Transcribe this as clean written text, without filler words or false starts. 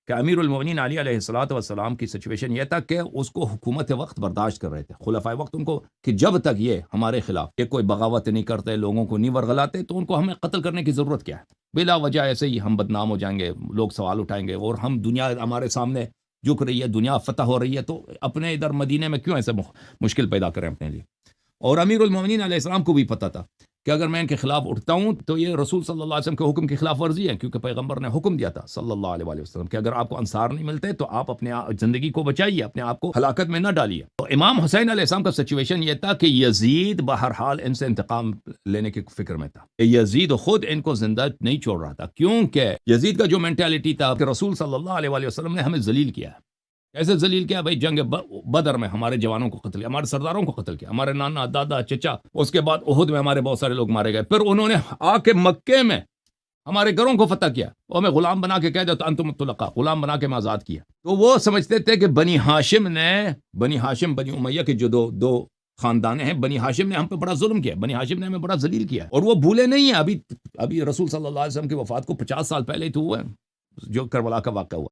کہ امیر المومنین علی علیہ الصلوۃ والسلام کی سچویشن یہ تھا کہ اس کو حکومت وقت برداشت کر رہے تھے، خلفائے وقت ان کو کہ جب تک یہ ہمارے خلاف یہ کوئی بغاوت نہیں کرتے، لوگوں کو نہیں ورغلاتے، تو ان کو ہمیں قتل کرنے کی ضرورت کیا ہے؟ بلا وجہ ایسے ہی ہم بدنام ہو جائیں گے، لوگ سوال اٹھائیں گے، اور ہم دنیا ہمارے سامنے جھک رہی ہے، دنیا فتح ہو رہی ہے، تو اپنے ادھر مدینے میں کیوں ایسے مشکل پیدا کریں اپنے لیے؟ اور امیر المومنین علیہ السلام کو بھی پتہ تھا کہ اگر میں ان کے خلاف اٹھتا ہوں تو یہ رسول صلی اللہ علیہ وسلم کے حکم کی خلاف ورزی ہے، کیونکہ پیغمبر نے حکم دیا تھا صلی اللہ علیہ وآلہ وسلم کہ اگر آپ کو انصار نہیں ملتے تو آپ اپنے زندگی کو بچائیے، اپنے آپ کو ہلاکت میں نہ ڈالیے۔ تو امام حسین علیہ السلام کا سچویشن یہ تھا کہ یزید بہرحال ان سے انتقام لینے کی فکر میں تھا، یزید خود ان کو زندہ نہیں چھوڑ رہا تھا، کیونکہ یزید کا جو مینٹیلٹی تھا کہ رسول صلی اللہ علیہ وآلہ وسلم نے ہمیں ذلیل کیا ہے۔ ایسے ذلیل کیا بھائی؟ جنگ بدر میں ہمارے جوانوں کو قتل کیا، ہمارے سرداروں کو قتل کیا، ہمارے نانا دادا چچا، اس کے بعد احد میں ہمارے بہت سارے لوگ مارے گئے، پھر انہوں نے آ کے مکے میں ہمارے گھروں کو فتح کیا اور ہمیں غلام بنا کے کہہ دیتا انتم الطلقاء، غلام بنا کے میں آزاد کیا۔ تو وہ سمجھتے تھے کہ بنی ہاشم بنی امیہ کے جو دو خاندان ہیں، بنی ہاشم نے ہم پہ بڑا ظلم کیا، بنی ہاشم نے ہمیں بڑا ذلیل کیا، اور وہ بھولے نہیں ہیں۔ ابھی رسول صلی اللہ علیہ وسلم کی وفات کو 50 سال پہلے ہی تو ہوا ہے جو کربلا کا واقعہ ہوا۔